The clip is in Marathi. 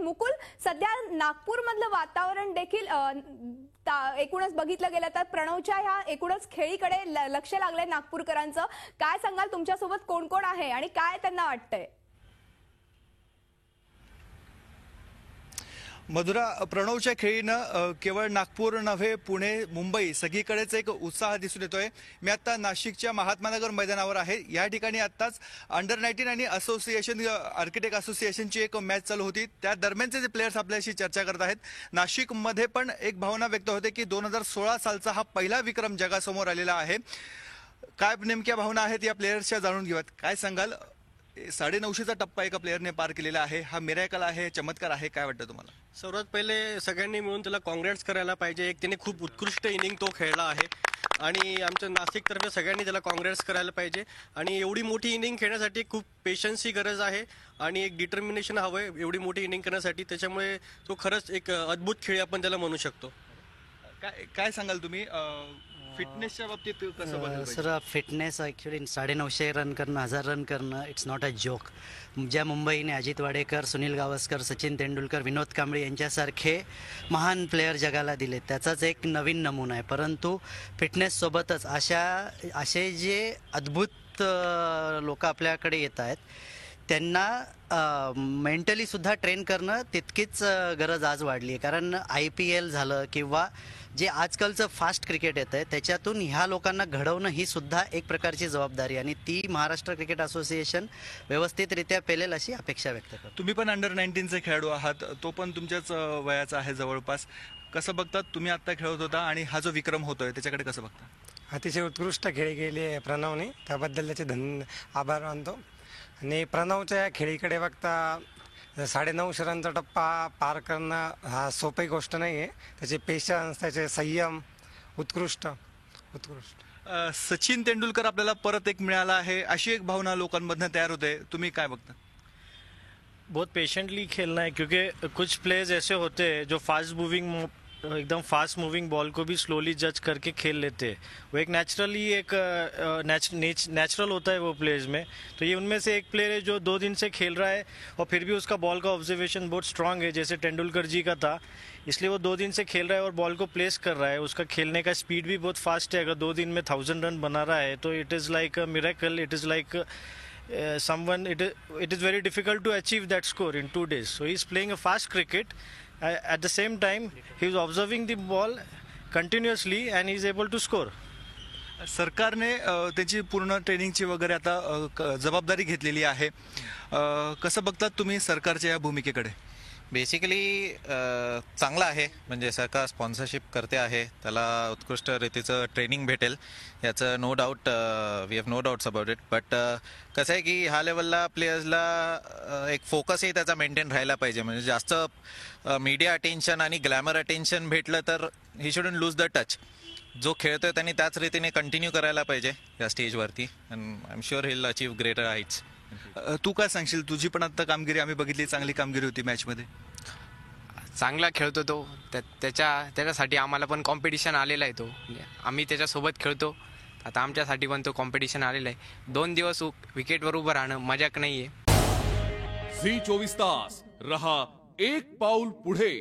मुकुल, सध्या नागपूरमधलं वातावरण देखील एकूणच बघितलं गेलं तर प्रणवच्या ह्या एकूणच खेळीकडे लक्ष लागलंय नागपूरकरांचं. काय सांगाल, तुमच्यासोबत कोण कोण आहे आणि काय त्यांना वाटतंय? मधुरा, प्रणवच्या खेळीनं केवळ नागपूर नव्हे, पुणे, मुंबई सगळीकडेच एक उत्साह दिसून येतोय. मी आता नाशिकच्या महात्मानगर मैदानावर आहे. या ठिकाणी आत्ताच अंडर-19 आणि असोसिएशन आर्किटेक्ट असोसिएशनची एक मॅच चालू होती. त्या दरम्यानचे जे प्लेयर्स आपल्याशी चर्चा करत आहेत. नाशिकमध्ये पण एक भावना व्यक्त होते की 2016 सालचा हा पहिला विक्रम जगासमोर आलेला आहे. काय नेमक्या भावना आहेत या प्लेयर्सच्या जाणून घेऊयात. काय सांगाल? 950चा टप्पा एका प्लेयरने पार केलेला आहे. हा मिरॅकल आहे, चमत्कार आहे, काय वाटतं तुम्हाला? सर्वात पहिले सगळ्यांनी मिळून त्याला काँग्रेट्स करायला पाहिजे. त्याने खूप उत्कृष्ट इनिंग तो खेळला आहे आणि आमच्या नाशिकतर्फे सगळ्यांनी त्याला काँग्रेट्स करायला पाहिजे. आणि एवढी मोठी इनिंग खेळण्यासाठी खूप पेशन्सची गरज आहे आणि एक डिटर्मिनेशन हवं आहे एवढी मोठी इनिंग करण्यासाठी. त्याच्यामुळे तो खरंच एक अद्भुत खेळी आपण त्याला म्हणू शकतो. काय सांगाल तुम्ही फिटनेसच्या बाबतीत कसं बघायला? सर, फिटनेस ॲक्च्युली 950 रन करणं, 1000 रन करणं, इट्स नॉट अ जोक. ज्या मुंबईने अजित वाडेकर, सुनील गावस्कर, सचिन तेंडुलकर, विनोद कांबळे यांच्यासारखे महान प्लेयर जगाला दिले, त्याचाच एक नवीन नमुना आहे. परंतु फिटनेससोबतच असे जे अद्भुत लोक आपल्याकडे येत आहेत त्यांना मेंटली सुद्धा ट्रेन करणं तितकीच गरज आज वाढली आहे. कारण IPL झालं किंवा जे आजकालचं फास्ट क्रिकेट येतं आहे त्याच्यातून ह्या लोकांना घडवणं ही सुद्धा एक प्रकारची जबाबदारी आणि ती महाराष्ट्र क्रिकेट असोसिएशन व्यवस्थितरित्या पेलेल अशी अपेक्षा व्यक्त करतो. तुम्ही पण अंडर-19चे खेळाडू आहात, तो पण तुमच्याच वयाचा आहे जवळपास. कसं बघतात? तुम्ही आत्ता खेळत होता आणि हा जो विक्रम होतोय त्याच्याकडे कसं बघता? अतिशय उत्कृष्ट खेळी केली आहे प्रणवने, त्याबद्दल त्याचे आभार मानतो. आणि प्रणवच्या या खेळीकडे बघता 950 रनचा टप्पा पार करणं हा सोपी गोष्ट नाही आहे. त्याचे पेशन्स, त्याचे संयम उत्कृष्ट. सचिन तेंडुलकर आपल्याला परत एक मिळाला आहे अशी एक भावना लोकांमधनं तयार होते. तुम्ही काय बघता? बहुत पेशेंटली खेलना है क्योंकि कुछ प्लेयर्स ऐसे होते हैं जो एकदम फास्ट मूविंग बॉल को भी स्लोली जज करके खेल लेते हैं. वो एक नेचुरली एक नेचुरल होता है वो प्लेयर्स में. तो ये उनमें से एक प्लेयर है जो 2 दिन से खेल रहा है और फिर भी उसका बॉल का ऑब्जर्वेशन बहुत स्ट्रांग है, जैसे तेंदुलकर जी का था. इसलिए वो 2 दिन से खेल रहा है और बॉल को प्लेस कर रहा है. उसका खेलने का स्पीड भी बहुत फास्ट है. अगर 2 दिन में 1000 रन बना रहा है तो it is like a miracle. It is like someone it is very difficult to achieve that score in 2 days. So he is playing a fast cricket. At the same time he is observing the ball continuously and he is able to score. सरकारने त्याची पूर्ण ट्रेनिंगची वगैरे आता जबाबदारी घेतलेली आहे. कसं बघतात तुम्ही सरकारच्या या भूमिकेकडे? बेसिकली चांगला आहे. म्हणजे सरकार स्पॉन्सरशिप करते आहे, त्याला उत्कृष्ट रीतीचं ट्रेनिंग भेटेल याचं no doubt. We have no doubts about it. But कसं आहे की ह्या लेवलला प्लेयर्सला एक फोकसही त्याचा मेंटेन राहायला पाहिजे. म्हणजे जास्त मीडिया अटेन्शन आणि ग्लॅमर अटेन्शन भेटलं तर he shouldn't lose the touch. जो खेळतोय त्यांनी त्याच रीतीने कंटिन्यू करायला पाहिजे या स्टेजवरती. And I am sure he will achieve greater heights. तू काय सांगशील? तुझी पण आता कामगिरी आम्ही बघितली, चांगली कामगिरी होती मॅचमध्ये. चांगला खेळतो तो. त्याच्यासाठी आम्हाला पण कॉम्पिटिशन आलेला आहे. तो आम्ही त्याच्यासोबत खेळतो. आता आमच्यासाठी पण तो कॉम्पिटिशन आलेला आहे. 2 दिवस विकेटवर उभं राहणं मजाक नाहीये. झी 24 तास रहा एक पाऊल पुढे.